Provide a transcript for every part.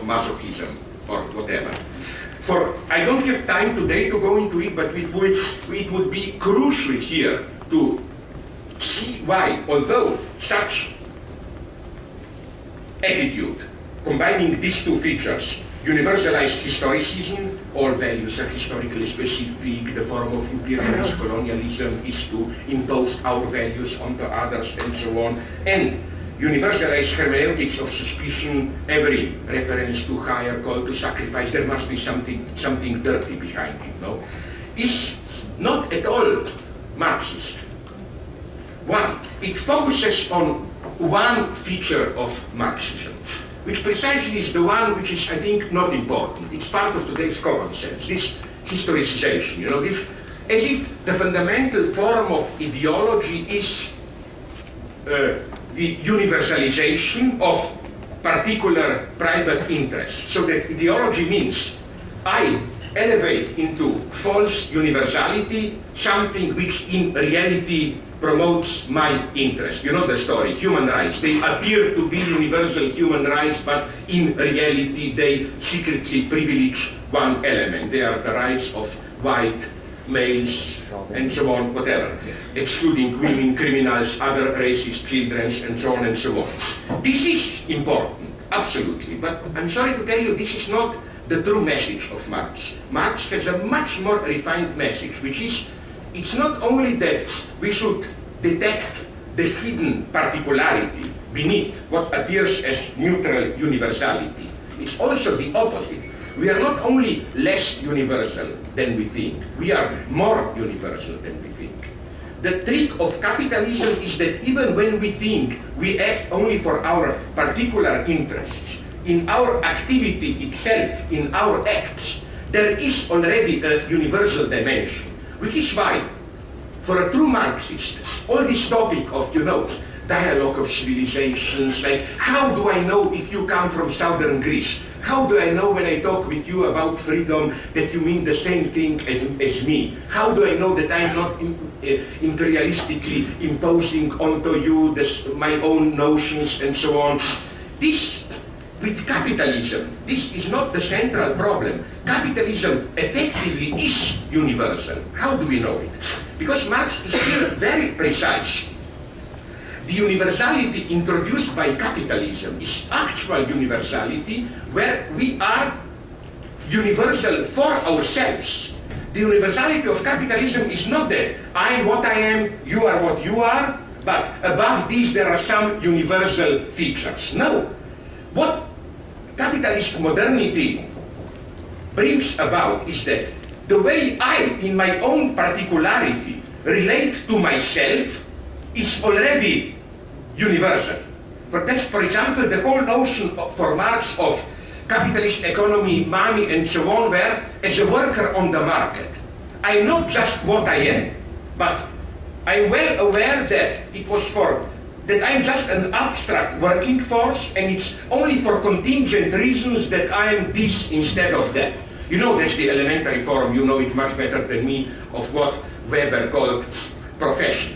masochism or whatever. For I don't have time today to go into it, but it would be crucial here to see why, although such attitude, combining these two features, universalized historicism, all values are historically specific, the form of imperialist colonialism is to impose our values onto others and so on, and universalized hermeneutics of suspicion, every reference to higher call to sacrifice, there must be something dirty behind it, no? Is not at all Marxist. Why? It focuses on one feature of Marxism, which precisely is the one which is, I think, not important. It's part of today's common sense, this historicization, you know, this, as if the fundamental form of ideology is the universalization of particular private interests. So that ideology means I elevate into false universality something which in reality promotes my interest. You know the story, human rights. They appear to be universal human rights, but in reality they secretly privilege one element. They are the rights of white males and so on, whatever, excluding women, criminals, other racist children, and so on and so on. This is important, absolutely, but I'm sorry to tell you, this is not the true message of Marx. Marx has a much more refined message, which is, it's not only that we should detect the hidden particularity beneath what appears as neutral universality, it's also the opposite. We are not only less universal than we think, we are more universal than we think. The trick of capitalism is that even when we think, we act only for our particular interests. In our activity itself, in our acts, there is already a universal dimension, which is why, for a true Marxist, all this topic of, you know, dialogue of civilizations, like, how do I know if you come from southern Greece? How do I know when I talk with you about freedom that you mean the same thing as me? How do I know that I'm not imperialistically imposing onto you my own notions and so on? This, with capitalism, this is not the central problem. Capitalism effectively is universal. How do we know it? Because Marx is here very precise. The universality introduced by capitalism is actual universality where we are universal for ourselves. The universality of capitalism is not that I am what I am, you are what you are, but above this there are some universal features. No. What capitalist modernity brings about is that the way I, in my own particularity, relate to myself is already universal. For example, the whole notion for Marx of capitalist economy, money, and so on, where as a worker on the market, I'm not just what I am, but I'm well aware that it was that I'm just an abstract working force, and it's only for contingent reasons that I'm this instead of that. You know, that's the elementary form, you know it much better than me, of what Weber called profession.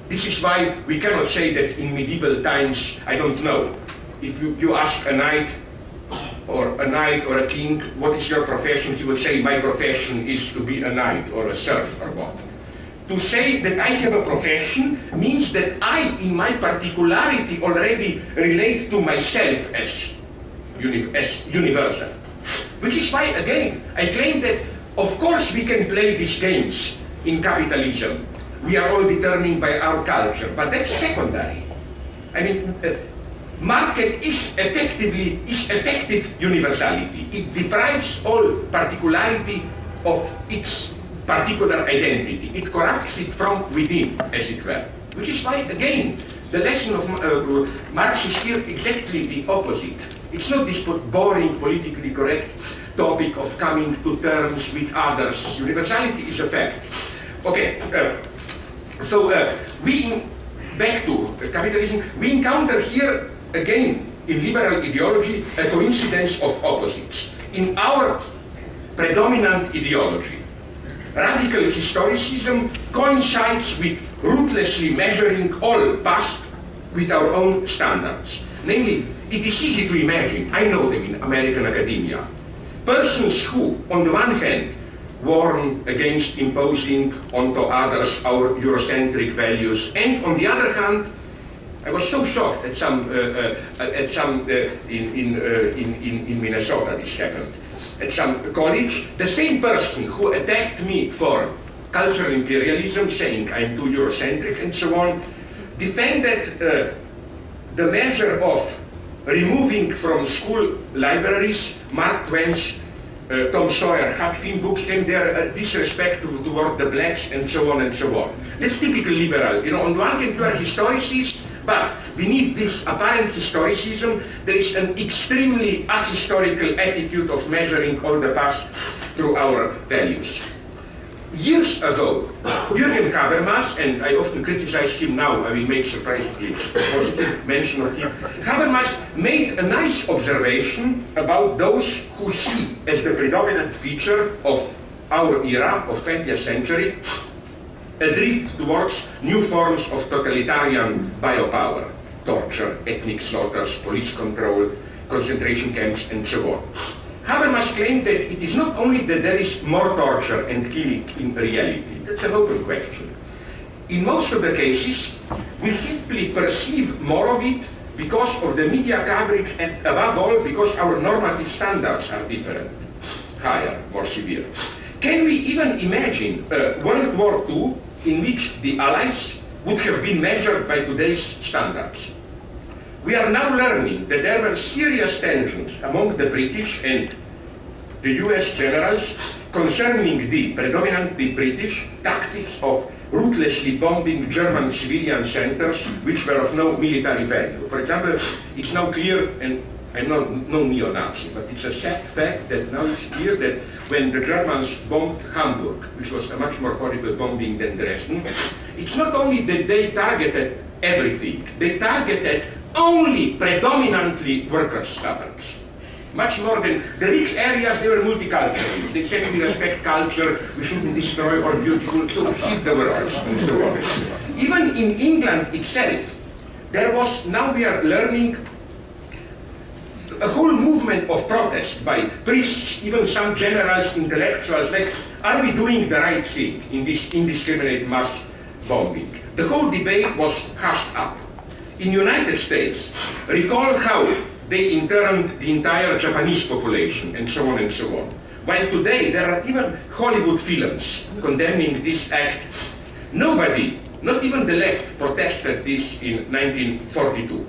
This is why we cannot say that in medieval times, I don't know, if you ask a knight or a king, what is your profession? He would say, my profession is to be a knight or a serf or what. To say that I have a profession means that I, in my particularity, already relate to myself as universal. Which is why, again, I claim that, of course, we can play these games in capitalism. We are all determined by our culture, but that's secondary. I mean, market is effective universality. It deprives all particularity of its particular identity. It corrupts it from within, as it were. Which is why, again, the lesson of Marx is here exactly the opposite. It's not this boring, politically correct topic of coming to terms with others. Universality is a fact. Okay, back to capitalism, we encounter here, again, in liberal ideology, a coincidence of opposites. In our predominant ideology, radical historicism coincides with ruthlessly measuring all past with our own standards. Namely, it is easy to imagine, I know them in American academia, persons who, on the one hand, warn against imposing onto others our Eurocentric values, and on the other hand, I was so shocked at some in Minnesota this happened. At some college, the same person who attacked me for cultural imperialism, saying I'm too Eurocentric and so on, defended the measure of removing from school libraries Mark Twain's Tom Sawyer, Huck Finn books, and their disrespect toward the blacks and so on and so on. That's typical liberal. You know, on the one hand you are a historicist, but beneath this apparent historicism there is an extremely ahistorical attitude of measuring all the past through our values. Years ago, Jürgen Habermas, and I often criticize him now, I will make surprisingly positive mention of him. Habermas made a nice observation about those who see as the predominant feature of our era, of 20th century, a drift towards new forms of totalitarian biopower, torture, ethnic slaughters, police control, concentration camps, and so on. Habermas claimed that it is not only that there is more torture and killing in reality, that's an open question. In most of the cases, we simply perceive more of it because of the media coverage and above all because our normative standards are different, higher, more severe. Can we even imagine World War II in which the Allies would have been measured by today's standards? We are now learning that there were serious tensions among the British and the US generals concerning the predominantly British tactics of ruthlessly bombing German civilian centers which were of no military value. For example, it's now clear, and I'm no neo-Nazi, but it's a sad fact that now it's clear that when the Germans bombed Hamburg, which was a much more horrible bombing than Dresden, it's not only that they targeted everything, they targeted only predominantly workers' suburbs. Much more than the rich areas, they were multicultural. They said we respect culture, we shouldn't destroy our beautiful, so hit the workers and so on. Even in England itself, there was, now we are learning, a whole movement of protest by priests, even some generals, intellectuals, like, are we doing the right thing in this indiscriminate mass bombing? The whole debate was hushed up. In the United States, recall how they interned the entire Japanese population and so on and so on. While today there are even Hollywood films condemning this act, nobody, not even the left, protested this in 1942.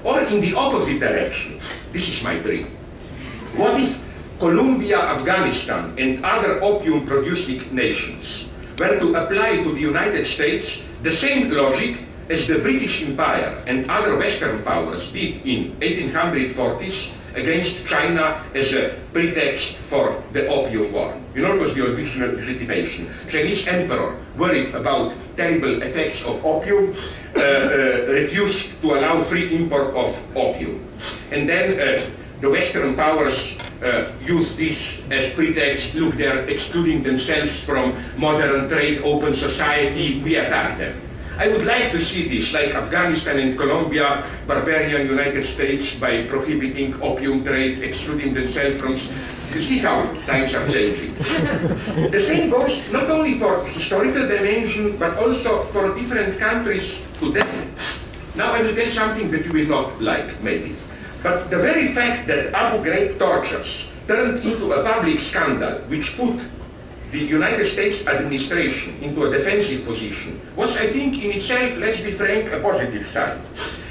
Or in the opposite direction, this is my dream. What if Colombia, Afghanistan, and other opium-producing nations were to apply to the United States the same logic as the British Empire and other Western powers did in 1840s against China as a pretext for the Opium War? You know, it was the official legitimation. Chinese emperor, worried about terrible effects of opium, refused to allow free import of opium. And then the Western powers use this as pretext. Look, they're excluding themselves from modern trade, open society, we attack them. I would like to see this, like Afghanistan and Colombia, barbarian United States, by prohibiting opium trade, excluding themselves from... You see how times are changing. The same goes not only for historical dimension, but also for different countries today. Now I will tell something that you will not like, maybe. But the very fact that Abu Ghraib tortures turned into a public scandal, which put the United States administration into a defensive position, was, I think, in itself, let's be frank, a positive side.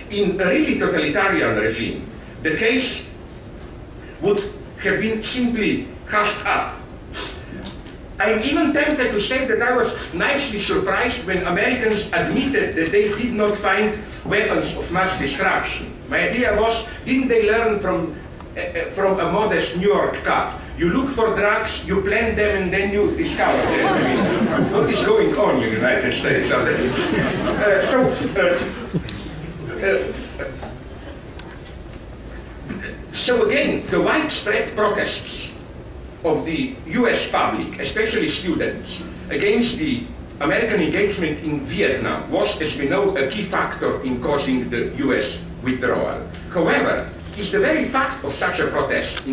In a really totalitarian regime, the case would have been simply hushed up. I'm even tempted to say that I was nicely surprised when Americans admitted that they did not find weapons of mass destruction. My idea was, didn't they learn from a modest New York cop? You look for drugs, you plant them, and then you discover them. I mean, what is going on in the United States? So again, the widespread protests of the US public, especially students, against the American engagement in Vietnam was, as we know, a key factor in causing the US withdrawal. However, is the very fact of such a protest